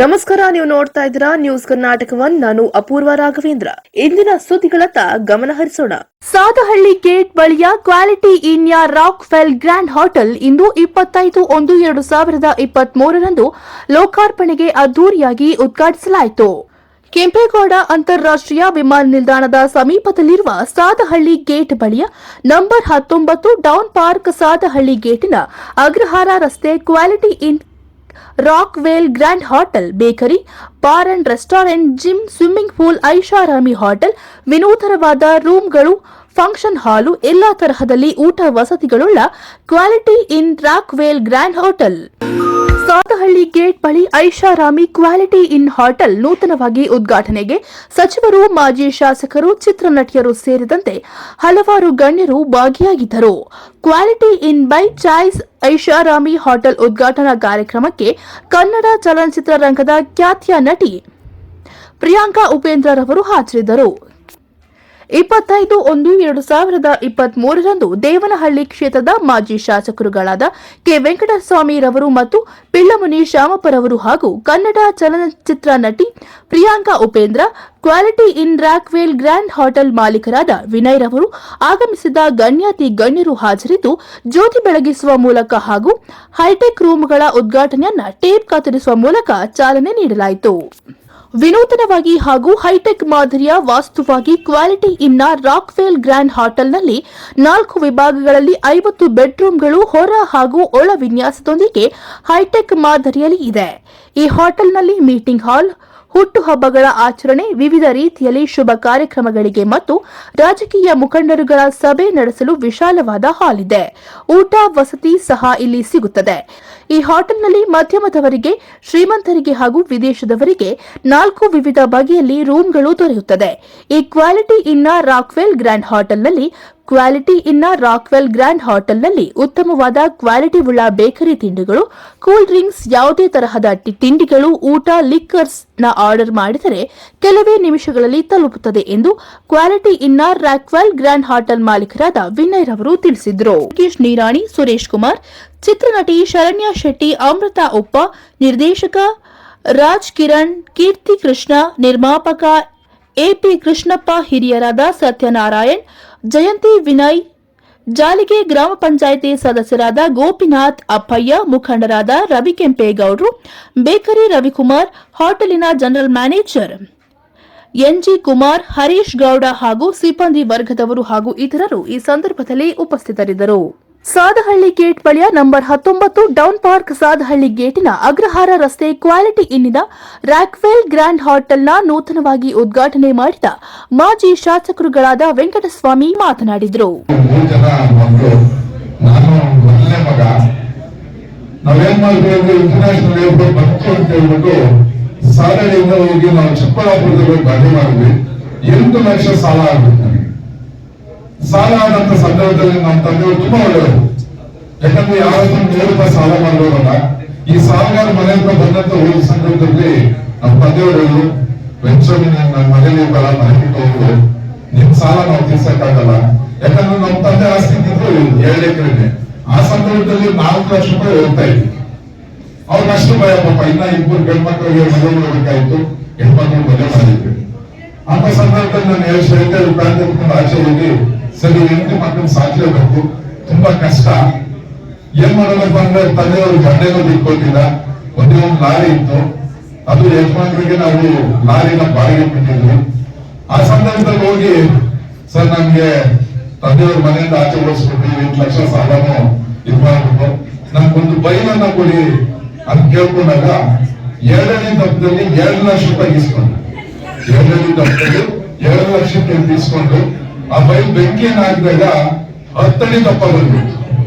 ನಮಸ್ಕಾರ, ನೀವು ನೋಡ್ತಾ ಇದ್ದೀರಾ ನ್ಯೂಸ್ ಕರ್ನಾಟಕವನ್. ನಾನು ಅಪೂರ್ವ ರಾಘವೇಂದ್ರ. ಇಂದಿನ ಸುದ್ದಿಗಳತ್ತ ಗಮನ ಹರಿಸೋಣ. ಸಾದಹಳ್ಳಿ ಗೇಟ್ ಬಳಿಯ Quality Inn Rockwell Grand Hotel ಇಂದು 25/1/2023 ಲೋಕಾರ್ಪಣೆಗೆ ಅದ್ದೂರಿಯಾಗಿ ಉದ್ಘಾಟಿಸಲಾಯಿತು. ಕೆಂಪೇಗೌಡ ಅಂತಾರಾಷ್ಟ್ರೀಯ ವಿಮಾನ ನಿಲ್ದಾಣದ ಸಮೀಪದಲ್ಲಿರುವ ಸಾದಹಳ್ಳಿ ಗೇಟ್ ಬಳಿಯ ನಂಬರ್ 19 ಡೌನ್ ಪಾರ್ಕ್ ಸಾದಹಳ್ಳಿ ಗೇಟಿನ ಅಗ್ರಹಾರ ರಸ್ತೆ Quality Inn Rockwell Grand Hotel, bakery, bar and restaurant, gym, swimming pool, ಐಷಾರಾಮಿ ಹೋಟೆಲ್, ವಿನೂತನವಾದ ರೂಮ್ಗಳು, ಫಂಕ್ಷನ್ ಹಾಲು, ಎಲ್ಲಾ ತರಹದಲ್ಲಿ ಊಟ ವಸತಿಗಳುಳ್ಳ Quality Inn Rockwell Grand Hotel. Sadahalli gate ಬಳಿ ಐಷಾರಾಮಿ ಕ್ವಾಲಿಟಿ ಇನ್ ಹೋಟೆಲ್ ನೂತನವಾಗಿ ಉದ್ಘಾಟನೆಗೆ ಸಚಿವರು, ಮಾಜಿ ಶಾಸಕರು, ಚಿತ್ರನಟಿಯರು ಸೇರಿದಂತೆ ಹಲವಾರು ಗಣ್ಯರು ಭಾಗಿಯಾಗಿದ್ದರು. ಕ್ವಾಲಿಟಿ ಇನ್ ಬೈ ಚಾಯ್ಸ್ ಐಷಾರಾಮಿ ಹೋಟೆಲ್ ಉದ್ಘಾಟನಾ ಕಾರ್ಯಕ್ರಮಕ್ಕೆ ಕನ್ನಡ ಚಲನಚಿತ್ರ ರಂಗದ ಖ್ಯಾತಿಯ ನಟಿ ಪ್ರಿಯಾಂಕಾ ಉಪೇಂದ್ರರವರು ಹಾಜರಿದ್ದರು. 25/1/2023 ದೇವನಹಳ್ಳಿ ಕ್ಷೇತ್ರದ ಮಾಜಿ ಶಾಸಕರುಗಳಾದ ಕೆ. ವೆಂಕಟಸ್ವಾಮಿರವರು ಮತ್ತು ಪಿಳ್ಳಮುನಿ ಶ್ಯಾಮಪ್ಪರವರು ಹಾಗೂ ಕನ್ನಡ ಚಲನಚಿತ್ರ ನಟಿ Priyanka Upendra, Quality Inn Rockwell Grand Hotel ಮಾಲೀಕರಾದ ವಿನಯ್ರವರು ಆಗಮಿಸಿದ ಗಣ್ಯಾತಿ ಗಣ್ಯರು ಹಾಜರಿದ್ದು ಜ್ಯೋತಿ ಬೆಳಗಿಸುವ ಮೂಲಕ ಹಾಗೂ ಹೈಟೆಕ್ ರೂಮ್ಗಳ ಉದ್ಘಾಟನೆಯನ್ನ ಟೇಪ್ ಕತ್ತರಿಸುವ ಮೂಲಕ ಚಾಲನೆ ನೀಡಲಾಯಿತು. ವಿನೂತನವಾಗಿ ಹಾಗೂ ಹೈಟೆಕ್ ಮಾದರಿಯ ವಾಸ್ತುವಾಗಿ ಕ್ವಾಲಿಟಿ ಇನ್ನ ರಾಕ್ವೇಲ್ ಗ್ರ್ಯಾಂಡ್ ಹೋಟೆಲ್ನಲ್ಲಿ 4 ವಿಭಾಗಗಳಲ್ಲಿ 50 ಬೆಡ್ರೂಮ್ಗಳು ಹೊರ ಹಾಗೂ ಒಳ ವಿನ್ಯಾಸದೊಂದಿಗೆ ಹೈಟೆಕ್ ಮಾದರಿಯಲ್ಲಿ ಇದೆ. ಈ ಹೋಟೆಲ್ನಲ್ಲಿ ಮೀಟಿಂಗ್ ಹಾಲ್, ಹುಟ್ಟುಹಬ್ಬಗಳ ಆಚರಣೆ, ವಿವಿಧ ರೀತಿಯಲ್ಲಿ ಶುಭ ಕಾರ್ಯಕ್ರಮಗಳಿಗೆ ಮತ್ತು ರಾಜಕೀಯ ಮುಖಂಡರುಗಳ ಸಭೆ ನಡೆಸಲು ವಿಶಾಲವಾದ ಹಾಲ್ ಇದೆ. ಊಟ ವಸತಿ ಸಹ ಇಲ್ಲಿ ಸಿಗುತ್ತದೆ. ಈ ಹೋಟೆಲ್ನಲ್ಲಿ ಮಧ್ಯಮದವರಿಗೆ, ಶ್ರೀಮಂತರಿಗೆ ಹಾಗೂ ವಿದೇಶದವರಿಗೆ 4 ವಿವಿಧ ಬಗೆಯಲ್ಲಿ ರೂಮ್ಗಳು ದೊರೆಯುತ್ತದೆ. ಈ ಕ್ವಾಲಿಟಿ ಇನ್ನ ರಾಕ್ವೆಲ್ ಗ್ರ್ಯಾಂಡ್ ಹೋಟೆಲ್ನಲ್ಲಿ ಉತ್ತಮವಾದ ಕ್ವಾಲಿಟಿ ಉಳ್ಳ ಬೇಕರಿ ತಿಂಡಿಗಳು, ಕೂಲ್ ಡ್ರಿಂಕ್ಸ್, ಯಾವುದೇ ತರಹದ ತಿಂಡಿಗಳು, ಊಟ, ಲಿಕ್ಕರ್ಸ್ ನ ಆರ್ಡರ್ ಮಾಡಿದರೆ ಕೆಲವೇ ನಿಮಿಷಗಳಲ್ಲಿ ತಲುಪುತ್ತದೆ ಎಂದು ಕ್ವಾಲಿಟಿ ಇನ್ನ ರಾಕ್ವೆಲ್ ಗ್ರ್ಯಾಂಡ್ ಹೋಟೆಲ್ ಮಾಲೀಕರಾದ ವಿನಯ್ ರವರು ತಿಳಿಸಿದರು. ನೀರಾಣಿ, ಸುರೇಶ್ ಕುಮಾರ್, ಚಿತ್ರನಟಿ ಶರಣ್ಯ ಶೆಟ್ಟಿ, ಅಮೃತಾ ಉಪ್ಪ, ನಿರ್ದೇಶಕ ರಾಜ್ ಕಿರಣ್, ಕೀರ್ತಿ ಕೃಷ್ಣ, ನಿರ್ಮಾಪಕ ಎಪಿ ಕೃಷ್ಣಪ್ಪ, ಹಿರಿಯರಾದ ಸತ್ಯನಾರಾಯಣ್, ಜಯಂತಿ, ವಿನಯ್, ಜಾಲಿಗೆ ಗ್ರಾಮ ಪಂಚಾಯಿತಿ ಸದಸ್ಯರಾದ ಗೋಪಿನಾಥ್, ಅಪ್ಪಯ್ಯ, ಮುಖಂಡರಾದ ರವಿ ಕೆಂಪೇಗೌಡರು, ಬೇಕರಿ ರವಿಕುಮಾರ್, ಹೋಟೆಲಿನ general manager N G Kumar, Harish Gowda ಹಾಗೂ ಸಿಬ್ಬಂದಿ ವರ್ಗದವರು ಹಾಗೂ ಇತರರು ಈ ಸಂದರ್ಭದಲ್ಲಿ ಉಪಸ್ಥಿತರಿದ್ದರು. ಸಾದಹಳ್ಳಿ ಗೇಟ್ ಬಳಿಯ ನಂಬರ್ 19 ಡೌನ್ ಪಾರ್ಕ್ ಸಾದಹಳ್ಳಿ ಗೇಟಿನ ಅಗ್ರಹಾರ ರಸ್ತೆ ಕ್ವಾಲಿಟಿ ಇನ್ನಿನ ರಾಕ್ವೆಲ್ ಗ್ರ್ಯಾಂಡ್ ಹೋಟೆಲ್ನ ನೂತನವಾಗಿ ಉದ್ಘಾಟನೆ ಮಾಡಿದ ಮಾಜಿ ಶಾಸಕರುಗಳಾದ ವೆಂಕಟಸ್ವಾಮಿ ಮಾತನಾಡಿದರು. ಸಾಲ ಆದಂತ ಸಂದರ್ಭದಲ್ಲಿ ನಮ್ಮ ತಂದೆಯವರು ತುಂಬಾ ಒಳ್ಳೆಯವರು. ಯಾಕಂದ್ರೆ ಯಾವತ್ತೂ 100 ರೂಪಾಯಿ ಸಾಲ ಮಾಡೋರಲ್ಲ. ಈ ಸಾಲಗಾರ ಮನೆಯಿಂದ ಬಂದಂತ ಹೋದ ಸಂದರ್ಭದಲ್ಲಿ ನಮ್ಮ ತಂದೆಯವರು ವೆಂಚೂರಿ ನನ್ನ ಮನೇಲಿ ಬರ ಮನೆ ಹೋದ್ರು, ನಿಮ್ ಸಾಲ ನಾವು ತೀರ್ಸಕ್ಕಾಗಲ್ಲ. ಯಾಕಂದ್ರೆ ನಮ್ಮ ತಂದೆ ಆಸ್ತಿ ಇದ್ದಿದ್ದು 2 ಎಕರೆನೆ. ಆ ಸಂದರ್ಭದಲ್ಲಿ 4 ಲಕ್ಷ ರೂಪಾಯಿ ಹೋಗ್ತಾ ಇದ್ವಿ. ಅವ್ರಿಗೆ ಅಷ್ಟು ಭಯ, ಪಾಪ ಇನ್ನ 2 ಗಂಡ್ಮಕ್ಳಿಗೆ ಮದುವೆ ಮಾಡಬೇಕಾಯ್ತು, ಹೆಣ್ಮಕ್ಳು ಮದುವೆ ಮಾಡಿದ್ವಿ. ಅಂತ ಸಂದರ್ಭದಲ್ಲಿ ನಾನು 7 ರೂಪಾಯಿ ತೆಗೆದುಕೊಂಡು ಆಚೆ ಹೋಗಿ, ಸರಿ ಹೆಂಡತಿ ಮಕ್ಕಳು ಸಾಕಲೇಬೇಕು, ತುಂಬಾ ಕಷ್ಟ. ಏನ್ ಮಾಡೋದಪ್ಪ ಅಂದ್ರೆ ತಂದೆಯವರು ಗಂಡೆನೂ ಬಿಟ್ಕೊಟ್ಟಿಲ್ಲ. ಒಂದೇ ಒಂದು ಲಾರಿ ಇತ್ತು, ಅದು ಯಜಮಾನರಿಗೆ ನಾವು ಲಾರಿನ ಬಾಡಿಗೆ ಬಿಟ್ಟಿದ್ವಿ. ಆ ಸಂದರ್ಭದಲ್ಲಿ ಹೋಗಿ, ಸರ್ ನಮ್ಗೆ ತಂದೆಯವ್ರ ಮನೆಯಿಂದ ಆಚೆ ಓಡಿಸ್ಬಿಟ್ಟು 8 ಲಕ್ಷ ಸಾಲನು ಇದು ಮಾಡ್ಬಿಟ್ಟು ನಮ್ಗೊಂದು ಬೈಲನ್ನ ಕೊಡಿ ಅಂತ ಕೇಳ್ಕೊಂಡಾಗ 2ನೇ ತಪ್ಪದಲ್ಲಿ 2 ಲಕ್ಷ ರೂಪಾಯಿ ಇಸ್ಕೊಂಡು 2ನೇ ತಪ್ಪದಲ್ಲಿ 2 ಲಕ್ಷಕ್ಕೆ ಇಸ್ಕೊಂಡು ಆ ಬೈಲ್ ಬೆಂಕಿಯನ್ನು ಹಾಕಿದಾಗ 10 ದಪ್ಪ ಬಂದ್ಬಿಟ್ಟು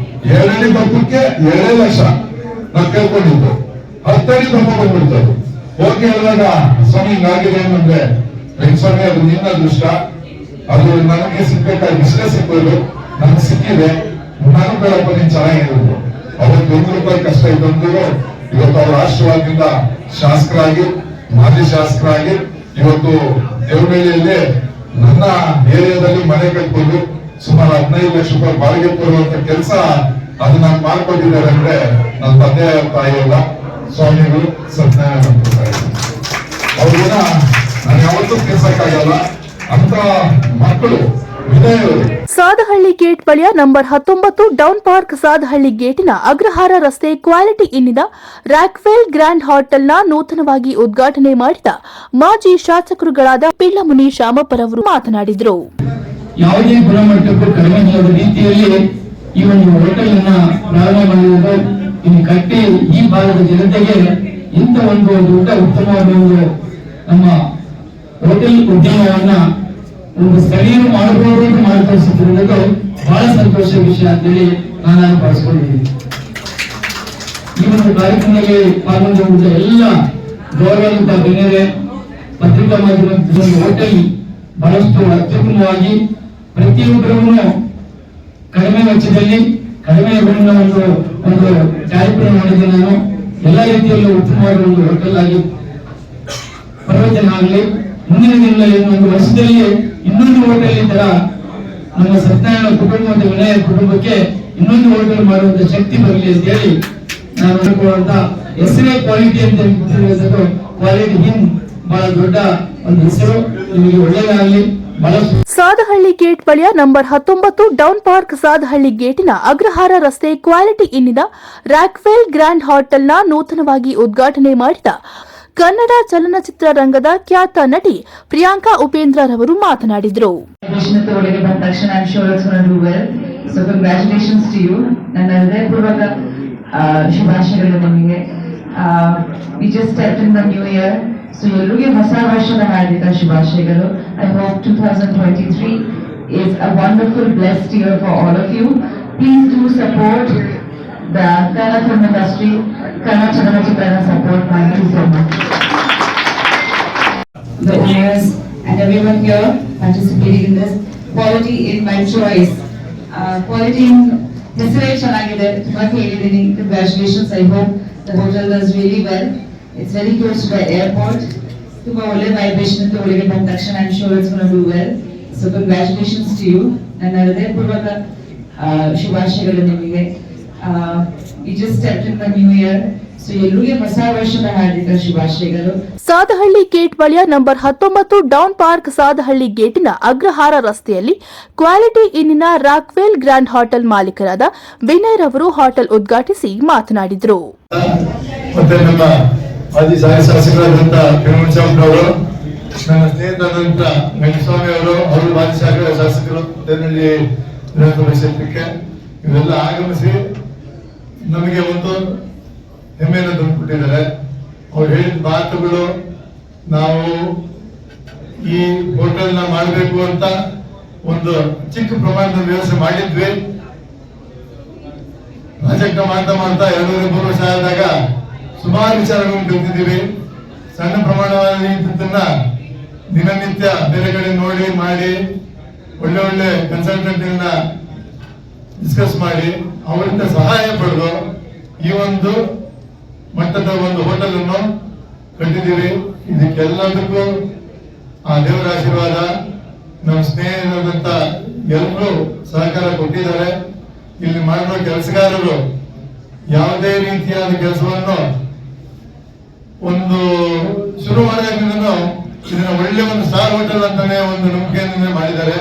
2ನೇ ದಪ್ಪಕ್ಕೆ 2 ಲಕ್ಷ ನಾವು ಕೇಳ್ಕೊಂಡಿದ್ದು 10 ದಪ್ಪ ಬಂದ್ಬಿಡ್ತದೆ. ಹೋಗಿ ಹೇಳಿದಾಗ ಸ್ವಾಮಿ ಹಿಂಗಾಗಿದೆ ಅಂದ್ರೆ, ಸ್ವಾಮಿ ಅದು ನಿನ್ನ ಅದೃಷ್ಟ, ಅದು ನನಗೆ ಸಿಗ್ಬೇಕಾಗಿ ಇಷ್ಟೇ ಸಿಕ್ಕೋದು, ನನ್ಗೆ ಸಿಕ್ಕಿದೆ, ನಾನು ಬೇಡಪ್ಪ ನೀನ್ ಚೆನ್ನಾಗಿರೋದು. ಅವತ್ತು 1 ರೂಪಾಯಿ ಕಷ್ಟ ಇದ್ದಂತೂ ಇವತ್ತು ಅವ್ರ ಆಶೀರ್ವಾದದಿಂದ ಶಾಸಕರಾಗಿ, ಮಾಜಿ ಶಾಸಕರಾಗಿ ಇವತ್ತು ದೇವನಹಳ್ಳಿಯಲ್ಲಿ ನನ್ನ ಏರಿಯಾದಲ್ಲಿ ಮನೆ ಕಟ್ಕೊಂಡು ಸುಮಾರು 15 ಲಕ್ಷ ರೂಪಾಯಿ ಬಾಡಿಗೆ ಕೊಡುವಂತ ಕೆಲಸ ಅದನ್ನ ಮಾಡ್ಕೊಟ್ಟಿದ್ದಾರೆ ಅಂದ್ರೆ ನನ್ನ ತಂದೆ ತಾಯಿಯಲ್ಲ, ಸ್ವಾಮಿಗಳು ಸತ್ಯನಾರಾಯಣ. ಅವ್ರನ್ನ ನಾನು ಯಾವತ್ತೂ ತೀರ್ಸಕ್ಕಾಗಲ್ಲ ಅಂತ ಮಕ್ಕಳು ವಿನಯವರು. ಸಾದಹಳ್ಳಿ ಗೇಟ್ ಬಳಿಯ ನಂಬರ್ 19 ಡೌನ್ ಪಾರ್ಕ್ ಸಾದಹಳ್ಳಿ ಗೇಟಿನ ಅಗ್ರಹಾರ ರಸ್ತೆ ಕ್ವಾಲಿಟಿ ಇನ್ನಿದ ರಾಕ್ವೆಲ್ ಗ್ರ್ಯಾಂಡ್ ಹೋಟೆಲ್ನ ನೂತನವಾಗಿ ಉದ್ಘಾಟನೆ ಮಾಡಿದ ಮಾಜಿ ಶಾಸಕರುಗಳಾದ ಪಿಳ್ಳಮುನಿ ಶಾಮಪ್ಪರವರು ಮಾತನಾಡಿದರು. ಯಾವುದೇ ಗುಣಮಟ್ಟಕ್ಕೂ ಕಡಿಮೆ ಇಲ್ಲದ ರೀತಿಯಲ್ಲಿ ಈ ಒಂದು ಹೋಟೆಲ್ ಅನ್ನ ಪ್ರಾರಂಭ ಮಾಡಿರುವುದು ಇನ್ನು ಕಟ್ಟಿ ಈ ಭಾಗದ ಜನತೆಗೆ ಇಂಥ ಒಂದು ದೊಡ್ಡ ಉತ್ತಮವಾದ ಒಂದು ನಮ್ಮ ಹೋಟೆಲ್ ಉದ್ಯಮವನ್ನ ಒಂದು ಸ್ಥಳೀಯರು ಮಾಡಬಹುದು ಮಾಡಿ ತೋರಿಸುತ್ತಿರುವುದು ಬಹಳ ಸಂತೋಷ ವಿಷಯ ಅಂತೇಳಿ ನಾನು ಭಾವಿಸಿಕೊಂಡಿದ್ದೀನಿ. ಈ ಒಂದು ಕಾರ್ಯಕ್ರಮದಲ್ಲಿ ಪಾಲ್ಗೊಂಡಿರುವಂತ ಎಲ್ಲ ಗೌರವಾನ್ವಿತ ಗಣ್ಯರೇ, ಪತ್ರಿಕಾ ಮಾಧ್ಯಮ ಹೋಟೆಲ್ ಬಹಳಷ್ಟು ಅತ್ಯುತ್ತಮವಾಗಿ ಪ್ರತಿಯೊಬ್ಬರನ್ನು ಕಡಿಮೆ ವೆಚ್ಚದಲ್ಲಿ ಕಡಿಮೆ ಗುಣದ ಒಂದು ಕಾರ್ಯಕ್ರಮ ಮಾಡಿದ್ದೆ. ನಾನು ಎಲ್ಲ ರೀತಿಯಲ್ಲೂ ಉತ್ತಮವಾದ ಒಂದು ಹೋಟೆಲ್ ಆಗಿ ಪ್ರವಚನ ಆಗಲಿ, ಮುಂದಿನ ದಿನಗಳಲ್ಲಿ ಒಂದು ವರ್ಷದಲ್ಲಿ ಇನ್ನೊಂದು ಹೋಟೆಲ್ ತರ ನಮ್ಮ ಸತ್ಯನಾರಾಯಣ ಕುಟುಂಬ ಮತ್ತು ವಿನಯ ಕುಟುಂಬಕ್ಕೆ ಇನ್ನೊಂದು ಹೋಟೆಲ್ ಮಾಡುವಂತ ಶಕ್ತಿ ಬರಲಿ ಅಂತ ಹೇಳಿ ನಾನು ಅನ್ಕೊಳ್ಳುವಂತ ಹೆಸರೇ ಕ್ವಾಲಿಟಿ ಅಂತ ಹೇಳಿದ್ರು. ಕ್ವಾಲಿಟಿ ಹಿಂಗ್ ಬಹಳ ದೊಡ್ಡ ಒಂದು ಹೆಸರು. ನಿಮಗೆ ಒಳ್ಳೆಯದಾಗಲಿ. ಸಾದಹಳ್ಳಿ ಗೇಟ್ ಬಳಿಯ ನಂಬರ್ 19 ಡೌನ್ ಪಾರ್ಕ್ ಸಾದಹಳ್ಳಿ ಗೇಟಿನ ಅಗ್ರಹಾರ ರಸ್ತೆ ಕ್ವಾಲಿಟಿ ಇನ್ನಿದ ರಾಕ್ವೆಲ್ ಗ್ರ್ಯಾಂಡ್ ಹೋಟೆಲ್ನ ನೂತನವಾಗಿ ಉದ್ಘಾಟನೆ ಮಾಡಿದ ಕನ್ನಡ ಚಲನಚಿತ್ರ ರಂಗದ ಖ್ಯಾತ ನಟಿ ಪ್ರಿಯಾಂಕಾ ಉಪೇಂದ್ರರವರು ಮಾತನಾಡಿದರು. ನನ್ನ ಹೃದಯಪೂರ್ವಕ ಶುಭಾಶಯಗಳು ನಿಮಗೆ. We just stepped in the new year, so ಎಲ್ಲರಿಗೆ ಹೊಸ ವರ್ಷದ ಹಾರ್ದಿಕ ಶುಭಾಶಯಗಳು. I hope 2023 is a wonderful blessed year for all of you. Please do support the Kannada film industry. Kannada Chandrachitrana support. Thank you so much. The owners and everyone here participating in this. Quality in my choice. Quality in ಹೆಸರೇ ಚೆನ್ನಾಗಿದೆ. ತುಂಬಾ ಕೇಳಿದ್ದೀನಿ. Congratulations. I hope the hotel does really well. It's very close to the airport. ತುಂಬಾ ಒಳ್ಳೆ vibration ಅಂತ ಒಳಗೆ ಬಂದ ತಕ್ಷಣ I'm sure it's going to do well. So congratulations to you. ನನ್ನ ಹೃದಯಪೂರ್ವಕ ಶುಭಾಶಯಗಳು ನಿಮಗೆ. We just stepped in the new year. So ಎಲ್ಲರಿಗೆ ಹೊಸ ವರ್ಷದ ಹಾರ್ದಿಕ ಶುಭಾಶಯಗಳು. ಸಾದಹಳ್ಳಿ ಗೇಟ್ ಬಳಿಯ ನಂಬರ್ 19 ಡೌನ್ ಪಾರ್ಕ್ ಸಾದಹಳ್ಳಿ ಗೇಟಿನ ಅಗ್ರಹಾರ ರಸ್ತೆಯಲ್ಲಿ ಕ್ವಾಲಿಟಿ ಇನ್ನಿನ ರಾಕ್ವೆಲ್ ಗ್ರ್ಯಾಂಡ್ ಹೋಟೆಲ್ ಮಾಲೀಕರಾದ ವಿನಯ್ ರವರು ಹೋಟೆಲ್ ಉದ್ಘಾಟಿಸಿ ಮಾತನಾಡಿದರು. ಮತ್ತೆ ನಮ್ಮ ಮಾಜಿ ಶಾಸಕರಾದಂತ ಪಿಳ್ಳಮುನಿ ನನ್ನ ಸ್ನೇಹಿತರಾದಂತ ವೆಂಕಟಸ್ವಾಮಿ ಅವರು ಮಾಜಿ ಶಾಸಕರು ದೇವನಹಳ್ಳಿ ವಿಧಾನಸಭಾ ಕ್ಷೇತ್ರಕ್ಕೆ ಇವೆಲ್ಲ ಆಗಮಿಸಿ ನಮಗೆ ಒಂದು ಹೆಮ್ಮೆಯನ್ನು ತಂದುಕೊಟ್ಟಿದ್ದಾರೆ. ಅವ್ರು ಹೇಳಿದ ಮಾತುಗಳು, ನಾವು ಈ ಹೋಟೆಲ್ನ ಮಾಡಬೇಕು ಅಂತ ಒಂದು ಚಿಕ್ಕ ಪ್ರಮಾಣದ ವ್ಯವಸ್ಥೆ ಮಾಡಿದ್ವಿ. ಪ್ರಾಜೆಕ್ಟ್ ಮಾಡ್ತಾ 2-3 ವರ್ಷ ಆದಾಗ ಸುಮಾರು ವಿಚಾರಗಳನ್ನು ಕಲ್ತಿದ್ದೀವಿ. ಸಣ್ಣ ಪ್ರಮಾಣವಾದ ದಿನನಿತ್ಯ ಬೇರೆ ಕಡೆ ನೋಡಿ ಮಾಡಿ ಒಳ್ಳೆ ಕನ್ಸಲ್ಟೆಂಟ್ ಡಿಸ್ಕಸ್ ಮಾಡಿ ಅವರಿಂದ ಸಹಾಯ ಪಡೆದು ಈ ಒಂದು ಮಟ್ಟದ ಒಂದು ಹೋಟೆಲ್ ಅನ್ನು ಕಟ್ಟಿದ್ದೀವಿ. ಇದಕ್ಕೆಲ್ಲದಕ್ಕೂ ಆ ದೇವರ ಆಶೀರ್ವಾದ, ನಮ್ಮ ಸ್ನೇಹಿತರಾದಂತ ಎಲ್ಲರೂ ಸಹಕಾರ ಕೊಟ್ಟಿದ್ದಾರೆ. ಇಲ್ಲಿ ಮಾಡಿರೋ ಕೆಲಸಗಾರರು ಯಾವುದೇ ರೀತಿಯಾದ ಕೆಲಸವನ್ನು ಒಂದು ಶುರು ಮಾಡಿದಾಗಿಂದ ಇದನ್ನ ಒಳ್ಳೆ ಒಂದು ಸ್ಟಾರ್ ಹೋಟೆಲ್ ಅಂತಾನೆ ಒಂದು ನಂಬಿಕೆಯಿಂದ ಮಾಡಿದ್ದಾರೆ.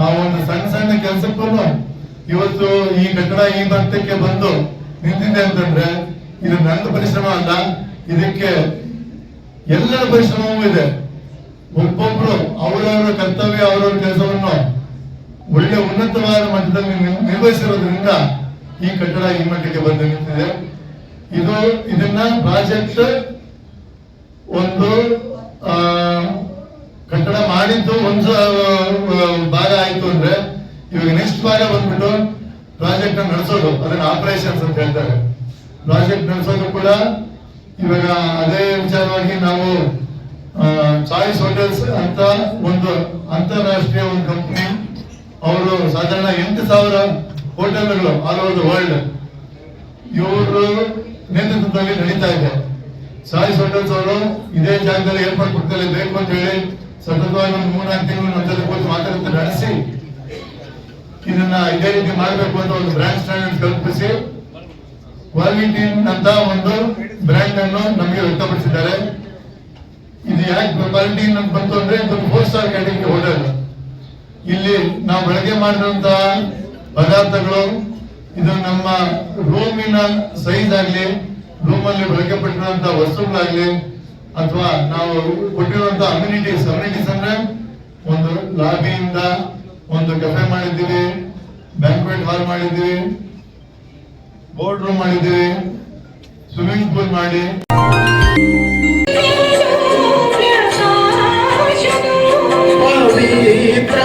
ಆ ಒಂದು ಸಣ್ಣ ಕೆಲಸಕ್ಕೂ ಇವತ್ತು ಈ ಕಟ್ಟಡ ಈ ಮಟ್ಟಕ್ಕೆ ಬಂದು ನಿಂತಿದೆ ಅಂತಂದ್ರೆ ಇದು ನನ್ನ ಪರಿಶ್ರಮ ಅಲ್ಲ, ಇದಕ್ಕೆ ಎಲ್ಲರ ಪರಿಶ್ರಮವೂ ಇದೆ. ಒಬ್ಬೊಬ್ರು ಅವರವರ ಕರ್ತವ್ಯ ಅವರವರ ಕೆಲಸವನ್ನು ಒಳ್ಳೆ ಉನ್ನತವಾದ ಮಟ್ಟದಲ್ಲಿ ನಿರ್ವಹಿಸಿರೋದ್ರಿಂದ ಈ ಕಟ್ಟಡ ಈ ಮಟ್ಟಕ್ಕೆ ಬಂದು ನಿಂತಿದೆ. ಇದನ್ನ ಪ್ರಾಜೆಕ್ಟ್ ಒಂದು ಕಟ್ಟಡ ಮಾಡಿದ್ದು ಒಂದು ಭಾಗ ಆಯ್ತು ಅಂದ್ರೆ ಇವಾಗ ನೆಕ್ಸ್ಟ್ ಭಾಗ ಬಂದ್ಬಿಟ್ಟು ಪ್ರಾಜೆಕ್ಟ್ ನಡೆಸೋದು, ಅದನ್ನ ಆಪರೇಷನ್ಸ್ ಅಂತ ಹೇಳ್ತಾರೆ. ಪ್ರಾಜೆಕ್ಟ್ ನಡೆಸೋದು ಕೂಡ ಇವಾಗ ಅದೇ ವಿಚಾರವಾಗಿ ನಾವು ಚಾಯ್ಸ್ ಹೋಟೆಲ್ಸ್ ಅಂತ ಒಂದು ಅಂತಾರಾಷ್ಟ್ರೀಯ ಒಂದು ಕಂಪನಿ, ಅವರು ಸಾಧಾರಣ 8,000 ಹೋಟೆಲ್ಗಳು ಆಲ್ ಓವರ್ ದ ವರ್ಲ್ಡ್ ಇವರು ನೇತೃತ್ವದಲ್ಲಿ ನಡೀತಾ ಇದೆ. ಚಾಯ್ಸ್ ಹೋಟೆಲ್ಸ್ ಅವರು ಇದೇ ಜಾಗದಲ್ಲಿ ಏರ್ಪಾಟ್ ಕೊಡ್ತಲೇ ಬೇಕು ಅಂತ ಹೇಳಿ ಸತತವಾಗಿ ಒಂದು 3-4 ತಿಂಗಳು ನಮ್ಮ ಜೊತೆ ಕೂತು ಮಾತಾಡುತ್ತೆ ನಡೆಸಿ ಇದನ್ನ ಇದೇ ರೀತಿ ಮಾಡಬೇಕು ಅಂತ ಒಂದು ಬ್ರ್ಯಾಂಡ್ ಸ್ಟ್ಯಾಂಡರ್ಡ್ ಕಲ್ಪಿಸಿ ಕ್ವಾಲಿಟಿ ಅಂತ ಒಂದು ಬ್ರ್ಯಾಂಡ್ ಅನ್ನು ನಮಗೆ ವ್ಯಕ್ತಪಡಿಸಿದ್ದಾರೆ. ಇದು ಯಾಕೆ ಕ್ವಾಲಿಟಿ ಅಂತ ಬಂತು ಅಂದ್ರೆ ಇದೊಂದು 4 ಸ್ಟಾರ್ ಕ್ಯಾಟಗರಿ ಹೋಟೆಲ್. ಇಲ್ಲಿ ನಾವು ಬೆಳಗ್ಗೆ ಮಾಡಿದಂತ ಪದಾರ್ಥಗಳು ಇದು ನಮ್ಮ ರೂಮಿನ ಸೈಜ್ ಆಗ್ಲಿ, ರೂಮಲ್ಲಿ ಬಳಕೆ ಪಟ್ಟಿರುವಂತ ವಸ್ತುಗಳಾಗ್ಲಿ, ಅಥವಾ ನಾವು ಕೊಟ್ಟಿರುವಂತ ಅಮ್ಯುನಿಟೀಸ್ ಅಂದ್ರೆ ಒಂದು ಲಾಬಿಯಿಂದ ಒಂದು ಕೆಫೆ ಮಾಡಿದ್ದೀವಿ, ಬ್ಯಾಂಕ್ವೆಟ್ ಹಾಲ್ ಮಾಡಿದ್ದೀವಿ, ಬೋರ್ಡ್ ರೂಮ್ ಮಾಡಿದ್ದೀವಿ, ಸ್ವಿಮ್ಮಿಂಗ್ ಪೂಲ್ ಮಾಡಿ ಪವಿತ್ರ